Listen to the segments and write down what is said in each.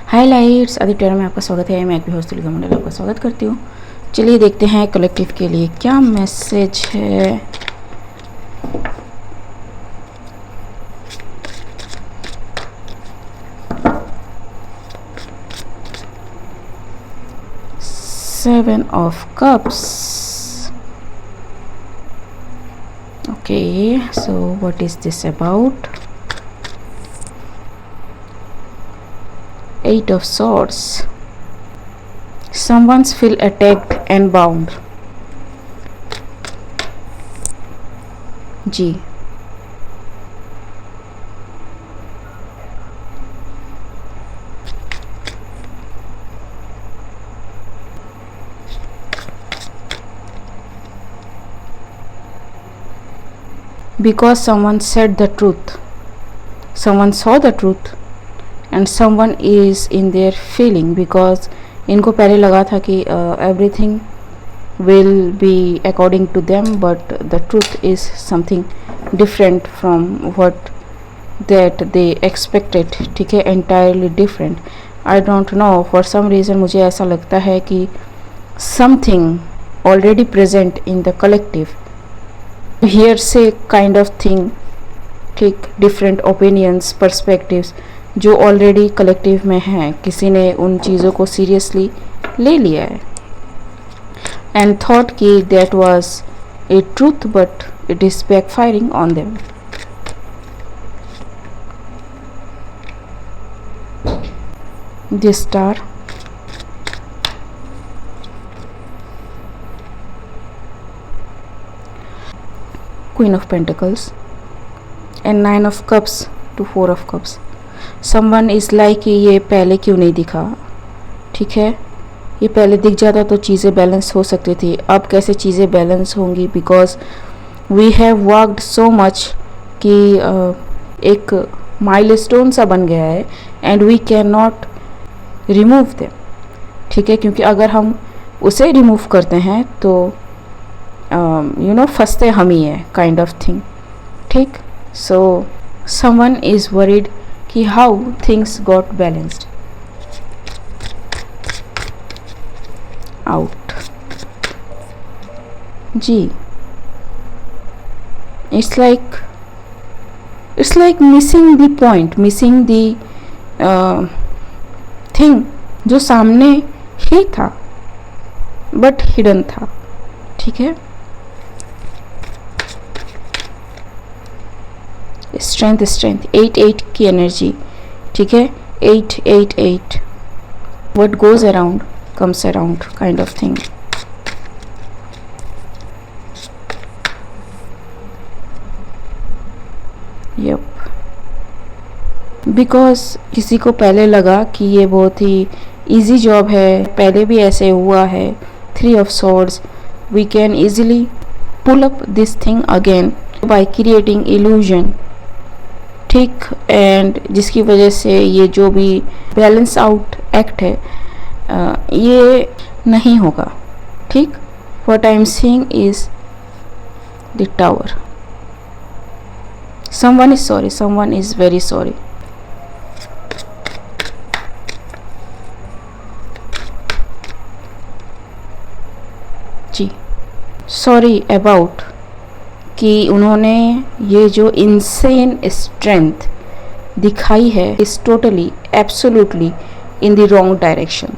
Highlights Aditya में आपका स्वागत है। मैं एक भी होस्ट तुलिका मंडल आपका स्वागत करती हूँ। चलिए देखते हैं कलेक्टिव के लिए क्या मैसेज है। Seven of cups. Okay, so what is this about? Eight of Swords. Someone's feel attacked and bound. जी, because someone said the truth, someone saw the truth and someone is in their feeling, because इनको पहले लगा था कि everything will be according to them, but the truth is something different from what that they expected. ठीक है, entirely different. I don't know, for some reason मुझे ऐसा लगता है कि something already present in the collective, hearsay kind of thing, ठीक, different opinions, perspectives जो already collective में हैं, किसी ने उन चीज़ों को सीरियसली ले लिया है एंड थॉट कि that was a truth but it is backfiring on them. This star, queen of pentacles and nine of cups two four of cups. Someone is like कि ये पहले क्यों नहीं दिखा. ठीक है, ये पहले दिख जाता तो चीज़ें बैलेंस हो सकती थी. अब कैसे चीज़ें बैलेंस होंगी, because we have worked so much कि एक माइलस्टोन सा बन गया है and we can not remove them. ठीक है, क्योंकि अगर हम उसे रिमूव करते हैं तो फंसते हम ही है, काइंड ऑफ थिंग. ठीक, सो समवन इज़ वरीड कि how things got balanced out. जी, it's like missing the point, missing the thing जो सामने ही था बट हिडन था. ठीक है, स्ट्रेंथ स्ट्रेंथ 8 की एनर्जी. ठीक है, 8 what goes around comes around kind of thing. Yep, because किसी को पहले लगा कि ये बहुत ही इजी जॉब है, पहले भी ऐसे हुआ है. 3 of swords, we can easily pull up this thing again by creating illusion. ठीक, एंड जिसकी वजह से ये जो भी बैलेंस आउट एक्ट है ये नहीं होगा. ठीक, what I am seeing is the tower. Someone is sorry, someone is very sorry. जी, सॉरी अबाउट कि उन्होंने ये जो इनसेन स्ट्रेंथ दिखाई है is totally absolutely in the wrong direction.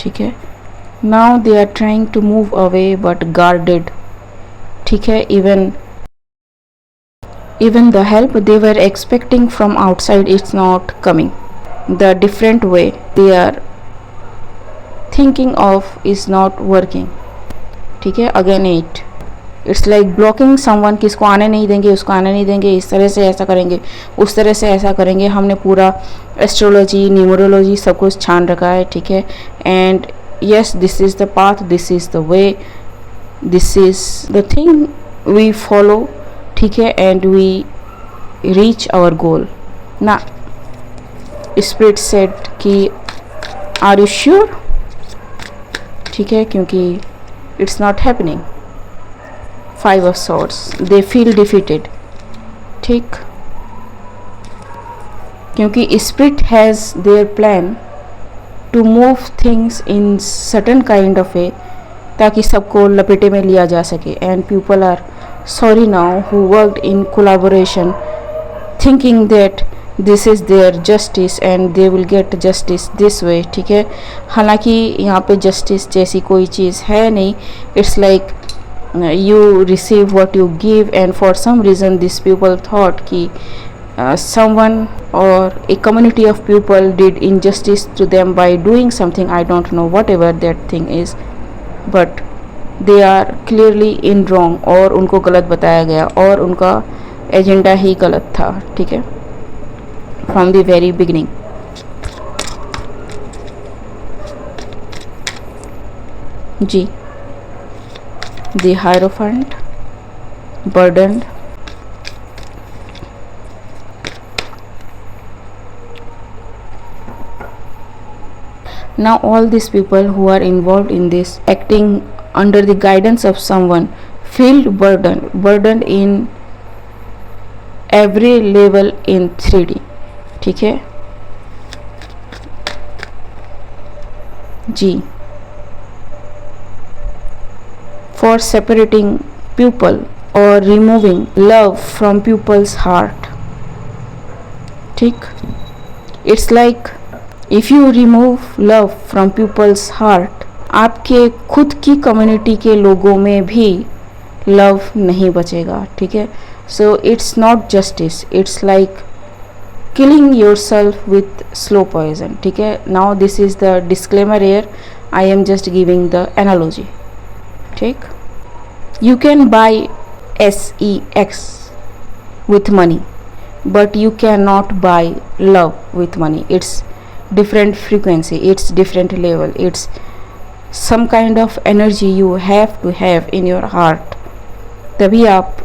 ठीक है, now they are trying to move away but guarded. ठीक है, even the help they were expecting from outside is not coming. The different way they are thinking of is not working. ठीक है, again 8, it's like blocking someone, किसको आने नहीं देंगे, उसको आने नहीं देंगे, इस तरह से ऐसा करेंगे, उस तरह से ऐसा करेंगे. हमने पूरा एस्ट्रोलॉजी, न्यूमरोलॉजी सब कुछ छान रखा है. ठीक है, and yes, this is the path, this is the way, this is the thing we follow. ठीक है, and we reach our goal. ना स्पिरिट सेट कि आर यू श्योर. ठीक है, क्योंकि it's not happening. Five of swords, they feel defeated, ठीक, क्योंकि spirit has their plan to move things in certain kind of way, ताकि सबको लपेटे में लिया जा सके. And people are sorry now who worked in collaboration thinking that this is their justice and they will get justice this way. ठीक है, हालांकि यहाँ पे जस्टिस जैसी कोई चीज़ है नहीं. It's like you receive what you give, and for some reason these people thought कि someone or a community of people did injustice to them by doing something, I don't know whatever that thing is, but they are clearly in wrong, और उनको गलत बताया गया और उनका agenda ही गलत था. ठीक है, from the very beginning. Ji, the Hierophant, burdened, now all these people who are involved in this, acting under the guidance of someone, feel burdened in every level in 3D. ठीक है जी, for separating people or removing love from people's heart. ठीक, it's like if you remove love from people's heart, आपके खुद की community के लोगों में भी लव नहीं बचेगा. ठीक है, so it's not justice, it's like killing yourself with slow poison. ठीक है, now this is the disclaimer here, I am just giving the analogy. ठीक, you can buy sex with money, but you cannot buy love with money. It's different frequency, it's different level, it's some kind of energy you have to have in your heart. तभी आप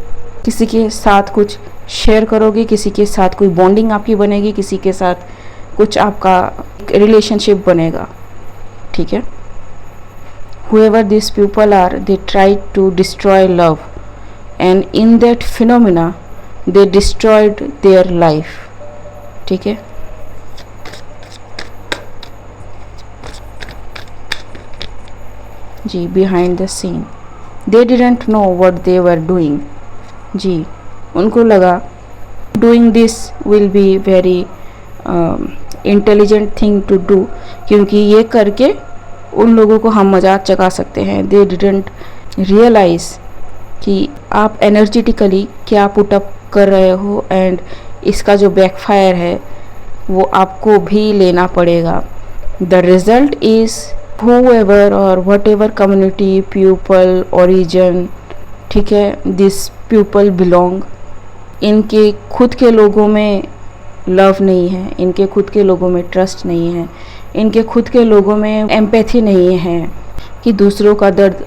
किसी के साथ कुछ share करोगे, किसी के साथ कोई बॉन्डिंग आपकी बनेगी, किसी के साथ कुछ आपका रिलेशनशिप बनेगा. ठीक है, whoever these people are, they try to destroy love, and in that phenomena they destroyed their life. ठीक है, जी, behind the scene they didn't know what they were doing. जी, उनको लगा doing this will be very intelligent thing to do, क्योंकि ये करके उन लोगों को हम मजाक चका सकते हैं. दे डिडंट रियलाइज कि आप एनर्जेटिकली क्या पुटअप कर रहे हो, एंड इसका जो बैकफायर है वो आपको भी लेना पड़ेगा. The result is whoever or whatever community, pupil, origin, ठीक है, दिस पीपल बिलोंग, इनके खुद के लोगों में लव नहीं है, इनके खुद के लोगों में ट्रस्ट नहीं है, इनके खुद के लोगों में एम्पैथी नहीं है कि दूसरों का दर्द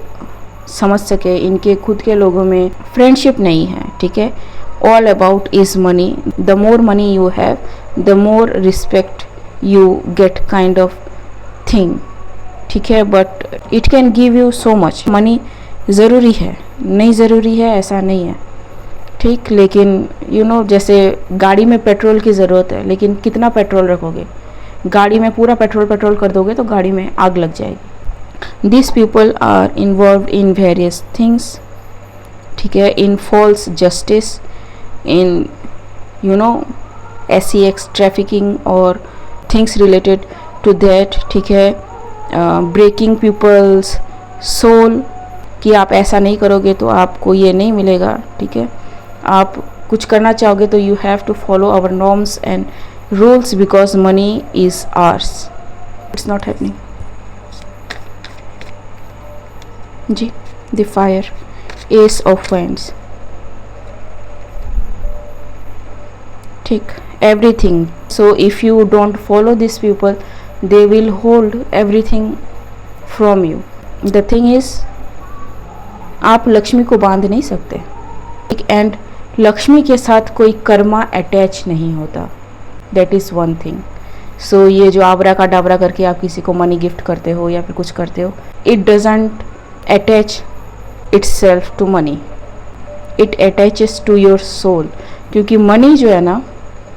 समझ सके, इनके खुद के लोगों में फ्रेंडशिप नहीं है. ठीक है, all about is money. The more money you have, the more respect you get kind of thing. ठीक है, but it can give you so much. Money ज़रूरी है, नहीं ज़रूरी है ऐसा नहीं है. ठीक, लेकिन यू नो जैसे गाड़ी में पेट्रोल की ज़रूरत है, लेकिन कितना पेट्रोल रखोगे? गाड़ी में पूरा पेट्रोल कर दोगे तो गाड़ी में आग लग जाएगी. This people are involve in various things. ठीक है, in false justice, in you know SEX trafficking और थिंग्स रिलेटेड टू दैट. ठीक है, ब्रेकिंग पीपल्स सोल, कि आप ऐसा नहीं करोगे तो आपको ये नहीं मिलेगा. ठीक है, आप कुछ करना चाहोगे तो you have to follow our norms and rules because money is ours. It's not happening. जी, the fire, ace of wands. ठीक, everything. So if you don't follow these people, they will hold everything from you. The thing is, आप लक्ष्मी को बांध नहीं सकते, and Lakshmi के साथ कोई कर्मा अटैच नहीं होता. That is one thing. So ये जो आबरा का डाबरा करके आप किसी को मनी गिफ्ट करते हो या फिर कुछ करते हो, it doesn't attach itself to money. It attaches to your soul, क्योंकि मनी जो है ना,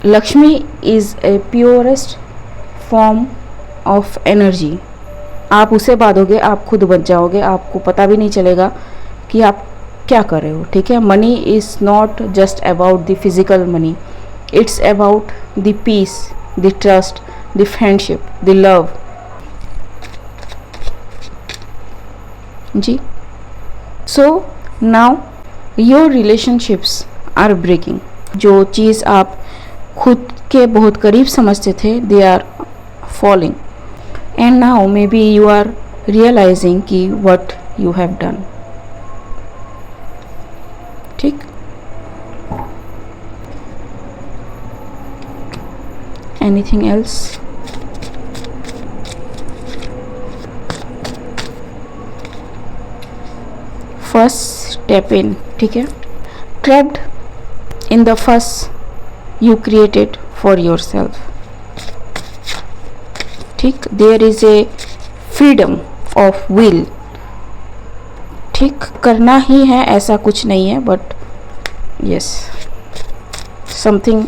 Lakshmi is a purest form of energy. आप उसे बांधोगे आप खुद बच जाओगे, आपको पता भी नहीं चलेगा कि आप क्या कर रहे हो। ठीक है, money is not just about the physical money, it's about the peace, the trust, the friendship, the love. जी, so now your relationships are breaking. जो चीज़ आप खुद के बहुत करीब समझते थे, they are falling, and now maybe you are realising कि वट यू हैव डन। ठीक, anything else? First step in, ठीक है, trapped in the first you created for your self. ठीक, there is a freedom of will. ठीक, करना ही है ऐसा कुछ नहीं है, but yes, something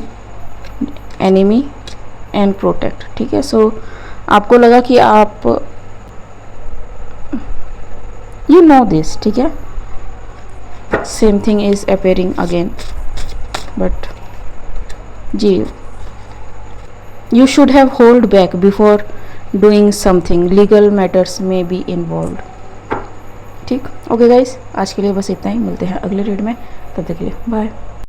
enemy and protect. ठीक है, सो आपको लगा कि आप यू नो दिस, ठीक है, same thing is appearing again, but जी, you should have hold back before doing something, legal matters may be involved। ठीक, ओके गाइस, आज के लिए बस इतना ही, मिलते हैं अगले रीड में, तब तक के लिए बाय।